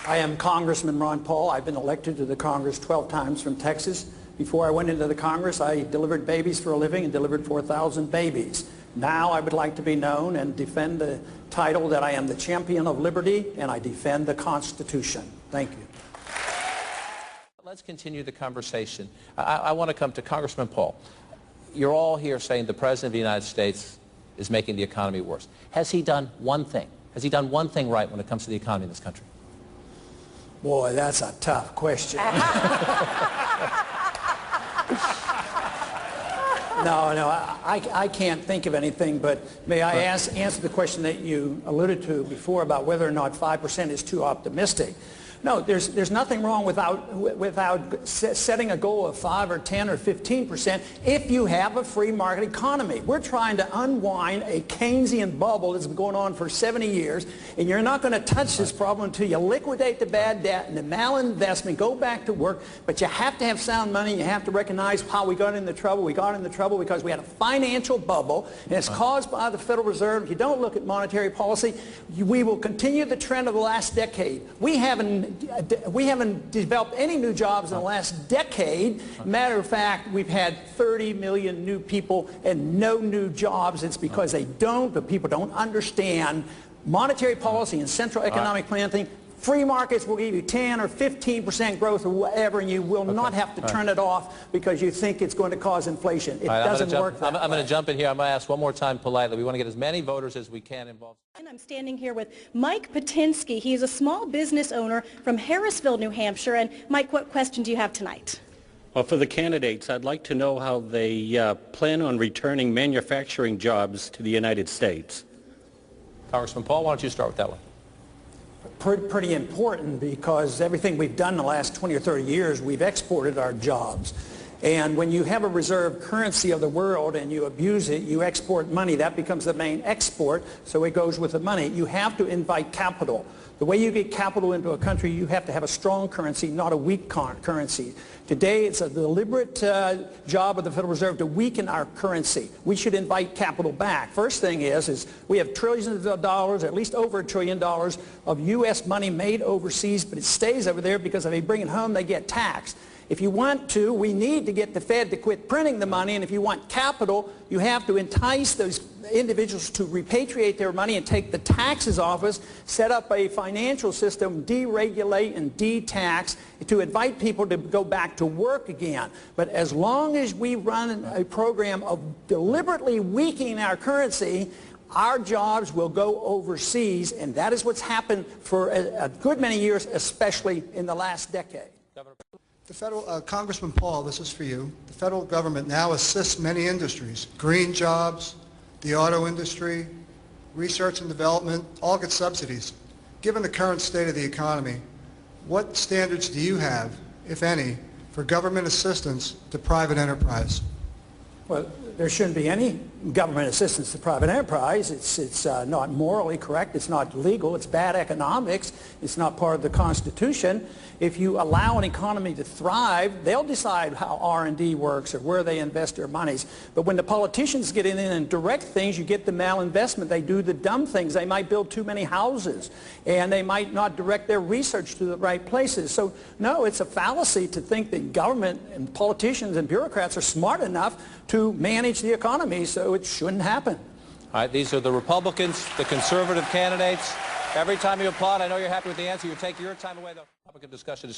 I am Congressman Ron Paul. I've been elected to the Congress 12 times from Texas. Before I went into the Congress, I delivered babies for a living and delivered 4,000 babies. Now I would like to be known and defend the title that I am the champion of liberty and I defend the Constitution. Thank you. Let's continue the conversation. I want to come to Congressman Paul. You're all here saying the President of the United States is making the economy worse. Has he done one thing? Has he done one thing right when it comes to the economy in this country? Boy, that's a tough question. No, I can't think of anything, but may I answer the question that you alluded to before about whether or not 5% is too optimistic. No, there's nothing wrong without setting a goal of 5 or 10 or 15% if you have a free market economy. We're trying to unwind a Keynesian bubble that's been going on for 70 years, and you're not going to touch this problem until you liquidate the bad debt and the malinvestment, go back to work, but you have to have sound money. You have to recognize how we got into trouble. We got into trouble because we had a financial bubble, and it's caused by the Federal Reserve. If you don't look at monetary policy, we will continue the trend of the last decade. We haven't developed any new jobs in the last decade. Matter of fact, we've had 30 million new people and no new jobs. It's because the people don't understand monetary policy and central economic planning. Free markets will give you 10 or 15% growth or whatever, and you will not have to turn it off because you think it's going to cause inflation. It doesn't work that way. I'm going to jump in here. I'm going to ask one more time politely. We want to get as many voters as we can involved. And I'm standing here with Mike Patinsky. He's a small business owner from Harrisville, New Hampshire. And Mike, what question do you have tonight? Well, for the candidates, I'd like to know how they plan on returning manufacturing jobs to the United States. Congressman Paul, why don't you start with that one? Pretty important, because everything we've done in the last 20 or 30 years, we've exported our jobs. And when you have a reserve currency of the world and you abuse it, you export money. That becomes the main export, so it goes with the money. You have to invite capital. The way you get capital into a country, you have to have a strong currency, not a weak currency. Today, it's a deliberate job of the Federal Reserve to weaken our currency. We should invite capital back. First thing is we have trillions of dollars, at least over $1 trillion of U.S. money made overseas, but it stays over there because if they bring it home, they get taxed. If you want to, we need to get the Fed to quit printing the money, and if you want capital, you have to entice those individuals to repatriate their money and take the taxes off us, set up a financial system, deregulate and de-tax, to invite people to go back to work again. But as long as we run a program of deliberately weakening our currency, our jobs will go overseas, and that is what's happened for a good many years, especially in the last decade. The federal, Congressman Paul, this is for you. The federal government now assists many industries. Green jobs, the auto industry, research and development, all get subsidies. Given the current state of the economy, what standards do you have, if any, for government assistance to private enterprise? Well, there shouldn't be any government assistance to private enterprise. It's not morally correct. It's not legal. It's bad economics. It's not part of the Constitution. If you allow an economy to thrive, they'll decide how R&D works or where they invest their monies. But when the politicians get in and direct things, you get the malinvestment. They do the dumb things. They might build too many houses, and they might not direct their research to the right places. So, no, it's a fallacy to think that government and politicians and bureaucrats are smart enough to manage the economy, so it shouldn't happen. All right, these are the Republicans, the conservative candidates. Every time you applaud, I know you're happy with the answer. You're taking your time away, though. Republican discussion,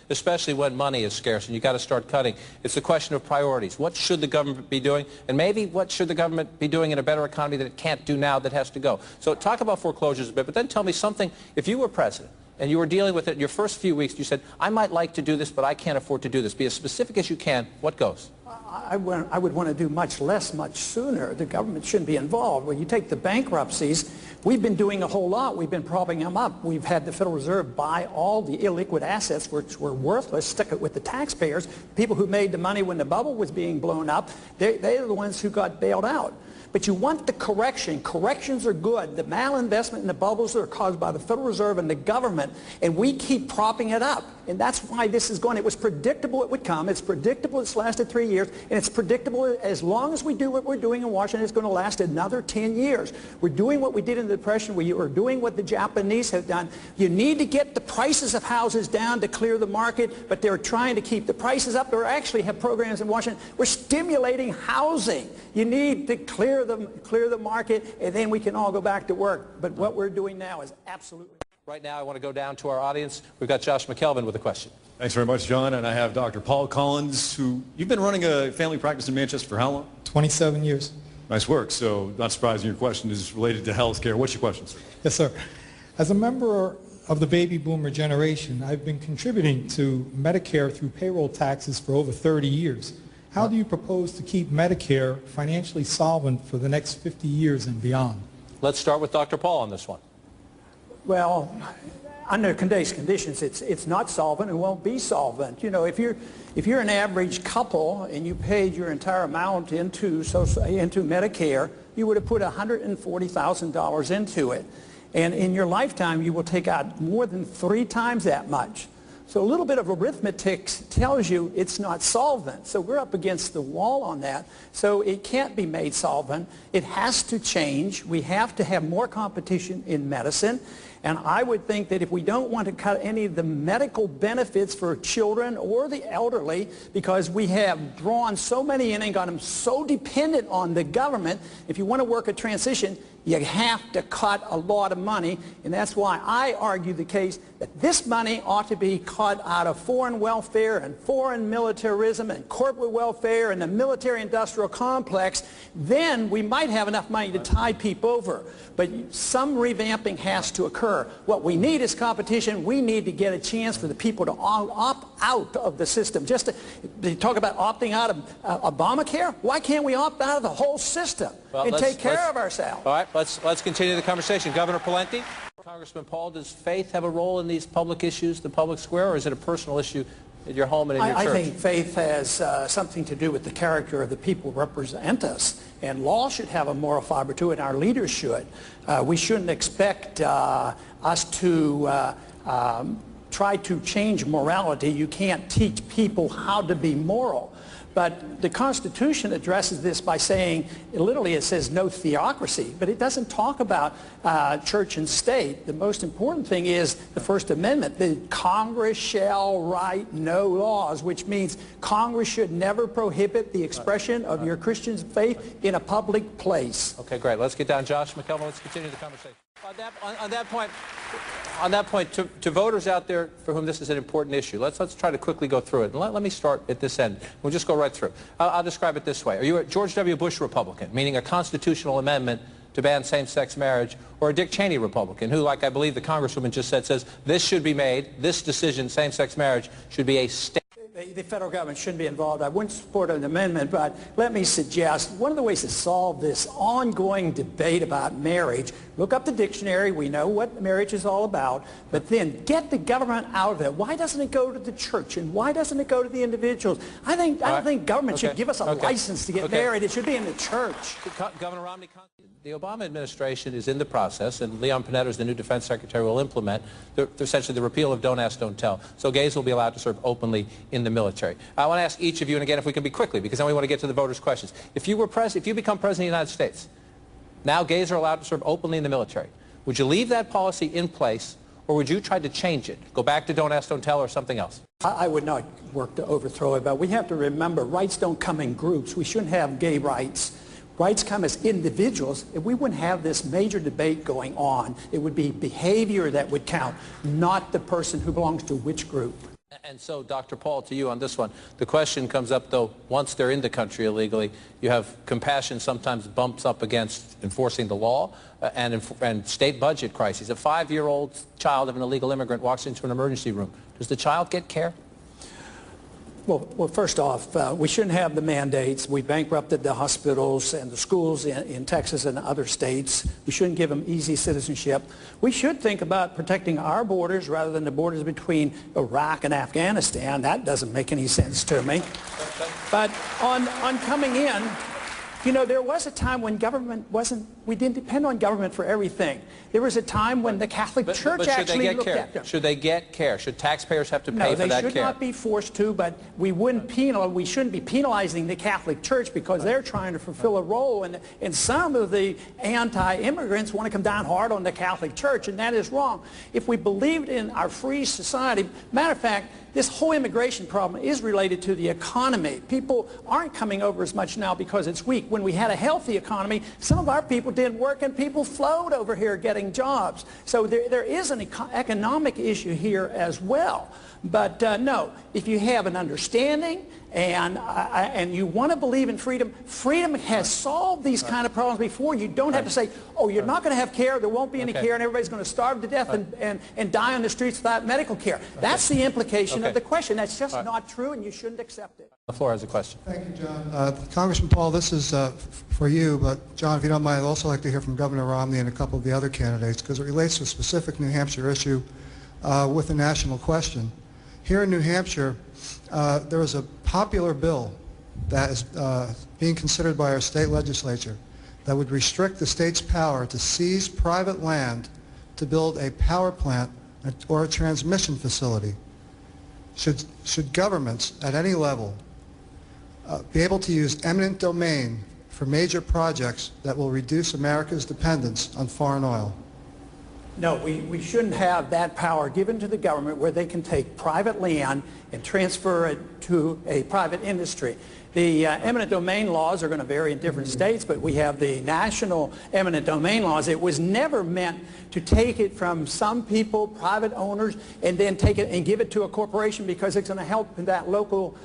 especially when money is scarce and you've got to start cutting. It's a question of priorities. What should the government be doing? And maybe what should the government be doing in a better economy that it can't do now that has to go? So talk about foreclosures a bit, but then tell me something. If you were president and you were dealing with it in your first few weeks, you said, I might like to do this, but I can't afford to do this. Be as specific as you can. What goes? I would want to do much less, much sooner. The government shouldn't be involved. When you take the bankruptcies, we've been doing a whole lot. We've been propping them up. We've had the Federal Reserve buy all the illiquid assets which were worthless, stick it with the taxpayers. People who made the money when the bubble was being blown up, they're the ones who got bailed out. But you want the correction. Corrections are good. The malinvestment and the bubbles are caused by the Federal Reserve and the government, and we keep propping it up. And that's why this is going. It was predictable it would come. It's predictable it's lasted 3 years. and it's predictable. As long as we do what we're doing in Washington, it's going to last another 10 years. We're doing what we did in the Depression. We are doing what the Japanese have done. You need to get the prices of houses down to clear the market, but they're trying to keep the prices up. They actually have programs in Washington. We're stimulating housing. You need to clear the market, and then we can all go back to work. But what we're doing now is absolutely... Right now, I want to go down to our audience. We've got Josh McKelvin with a question. Thanks very much, John. And I have Dr. Paul Collins, who you've been running a family practice in Manchester for how long? 27 years. Nice work. So not surprising your question is related to health care. What's your question, sir? Yes, sir. As a member of the baby boomer generation, I've been contributing to Medicare through payroll taxes for over 30 years. How do you propose to keep Medicare financially solvent for the next 50 years and beyond? Let's start with Dr. Paul on this one. Well, under today's conditions, it's not solvent and won't be solvent. You know, if you're an average couple and you paid your entire amount into Medicare, you would have put $140,000 into it. And in your lifetime, you will take out more than 3 times that much. So a little bit of arithmetic tells you it's not solvent. So we're up against the wall on that. So it can't be made solvent. It has to change. We have to have more competition in medicine. And I would think that if we don't want to cut any of the medical benefits for children or the elderly, because we have drawn so many in and got them so dependent on the government, if you want to work a transition, you have to cut a lot of money. And that's why I argue the case that this money ought to be cut out of foreign welfare and foreign militarism and corporate welfare and the military-industrial complex. Then we might have enough money to tide people over. But some revamping has to occur. What we need is competition. We need to get a chance for the people to opt out of the system. Just to talk about opting out of Obamacare, why can't we opt out of the whole system and take care of ourselves? All right, let's continue the conversation. Governor Pawlenty. Congressman Paul, does faith have a role in these public issues, the public square, or is it a personal issue at your home and in your church? I think faith has something to do with the character of the people who represent us. And law should have a moral fiber to it, and our leaders should. We shouldn't expect us to try to change morality. You can't teach people how to be moral. But the Constitution addresses this by saying, literally it says no theocracy, but it doesn't talk about church and state. The most important thing is the First Amendment. The Congress shall write no laws, which means Congress should never prohibit the expression of your Christian faith in a public place. Okay, great. Let's get down. Josh McKelvin, let's continue the conversation. On that point, to voters out there for whom this is an important issue, let's try to quickly go through it. And let me start at this end. We'll just go right through. I'll describe it this way. Are you a George W. Bush Republican, meaning a constitutional amendment to ban same-sex marriage, or a Dick Cheney Republican, who, like I believe the Congresswoman just said, says this should be made, this decision, same-sex marriage, should be a state? The federal government shouldn't be involved. I wouldn't support an amendment, but let me suggest one of the ways to solve this ongoing debate about marriage, look up the dictionary. We know what marriage is all about, but then get the government out of it. Why doesn't it go to the church, and why doesn't it go to the individuals? I don't think government should give us a license to get married. It should be in the church. Governor Romney, the Obama administration is in the process, and Leon Panetta, as the new defense secretary, will implement essentially the repeal of Don't Ask, Don't Tell. So gays will be allowed to serve openly in the military. I want to ask each of you, and again, if we can be quickly, because then we want to get to the voters' questions. If you become president of the United States, now gays are allowed to serve openly in the military. Would you leave that policy in place, or would you try to change it? Go back to Don't Ask, Don't Tell, or something else? I would not work to overthrow it, but we have to remember rights don't come in groups. We shouldn't have gay rights. Rights come as individuals. If we wouldn't have this major debate going on, it would be behavior that would count, not the person who belongs to which group. And so, Dr. Paul, to you on this one, the question comes up, though, once they're in the country illegally, you have compassion sometimes bumps up against enforcing the law and state budget crises. A 5-year-old child of an illegal immigrant walks into an emergency room. Does the child get care? Well, first off, we shouldn't have the mandates. We bankrupted the hospitals and the schools in Texas and other states. We shouldn't give them easy citizenship. We should think about protecting our borders rather than the borders between Iraq and Afghanistan. That doesn't make any sense to me. But on coming in, You know, there was a time when government we didn't depend on government for everything. There was a time when the Catholic Church actually looked at them. Should they get care? Should taxpayers have to pay No, for that care? they should not be forced to, but we shouldn't be penalizing the Catholic Church because they're trying to fulfill a role, and some of the anti-immigrants want to come down hard on the Catholic Church, and that is wrong. If we believed in our free society, matter of fact, this whole immigration problem is related to the economy. People aren't coming over as much now because it's weak. When we had a healthy economy, some of our people didn't work and people flowed over here getting jobs. So there is an economic issue here as well. But no, if you have an understanding and you want to believe in freedom, freedom has solved these kind of problems before. You don't have to say, oh, you're not going to have care, there won't be any care, and everybody's going to starve to death and die on the streets without medical care. That's the implication of the question. That's just not true, and you shouldn't accept it. The floor has a question. Thank you, John. Congressman Paul, this is for you, but John, if you don't mind, I'd also like to hear from Governor Romney and a couple of the other candidates because it relates to a specific New Hampshire issue with a national question. Here in New Hampshire, there is a popular bill that is being considered by our state legislature that would restrict the state's power to seize private land to build a power plant or a transmission facility. Should governments at any level be able to use eminent domain for major projects that will reduce America's dependence on foreign oil? No, we shouldn't have that power given to the government where they can take private land and transfer it to a private industry. The eminent domain laws are going to vary in different states, but we have the national eminent domain laws. It was never meant to take it from some people, private owners, and then take it and give it to a corporation because it's going to help in that local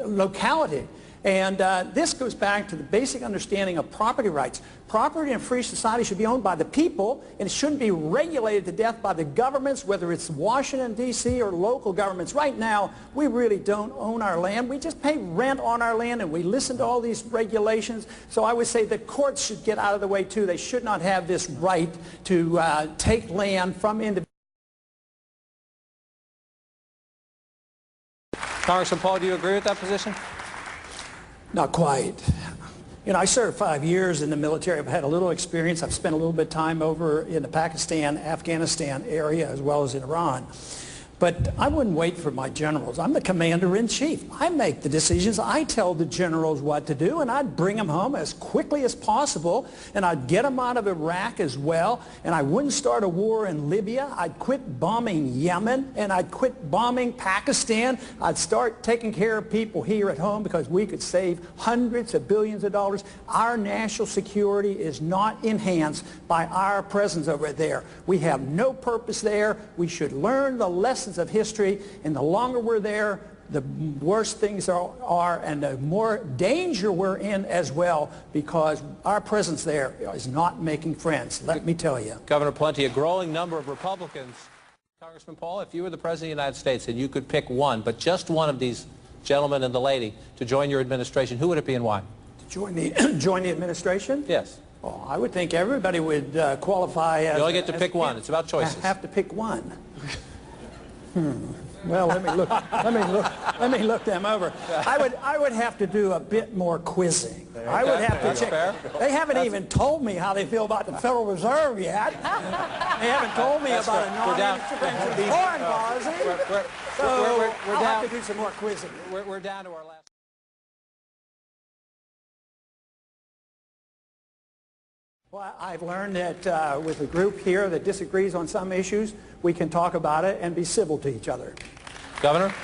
locality. And this goes back to the basic understanding of property rights. Property in a free society should be owned by the people, and it shouldn't be regulated to death by the governments, whether it's Washington, D.C. or local governments. Right now, we really don't own our land. We just pay rent on our land, and we listen to all these regulations. So I would say the courts should get out of the way, too. They should not have this right to take land from individuals. Congressman Paul, do you agree with that position? Not quite. You know, I served 5 years in the military. I've had a little experience. I've spent a little bit of time over in the Pakistan, Afghanistan area, as well as in Iran. But I wouldn't wait for my generals. I'm the commander-in-chief. I make the decisions. I tell the generals what to do, and I'd bring them home as quickly as possible, and I'd get them out of Iraq as well, and I wouldn't start a war in Libya. I'd quit bombing Yemen, and I'd quit bombing Pakistan. I'd start taking care of people here at home because we could save hundreds of billions of dollars. Our national security is not enhanced by our presence over there. We have no purpose there. We should learn the lessons of history, and the longer we're there, the worse things are and the more danger we're in as well, because our presence there is not making friends, let me tell you. Governor Pawlenty, a growing number of Republicans. Congressman Paul, if you were the President of the United States and you could pick one, but just one of these gentlemen and the lady to join your administration, who would it be and why? To join the administration? Yes. Well, I would think everybody would qualify as... You only get to pick one. It's about choices. I have to pick one. Well, let me look them over. I would have to do a bit more quizzing. I would have to check. Fair. They haven't even told me how they feel about the Federal Reserve yet. They haven't told me about a non-intervention foreign policy. So I'll have to do some more quizzing. We're down to our last. Well, I've learned that with a group here that disagrees on some issues, we can talk about it and be civil to each other. Governor?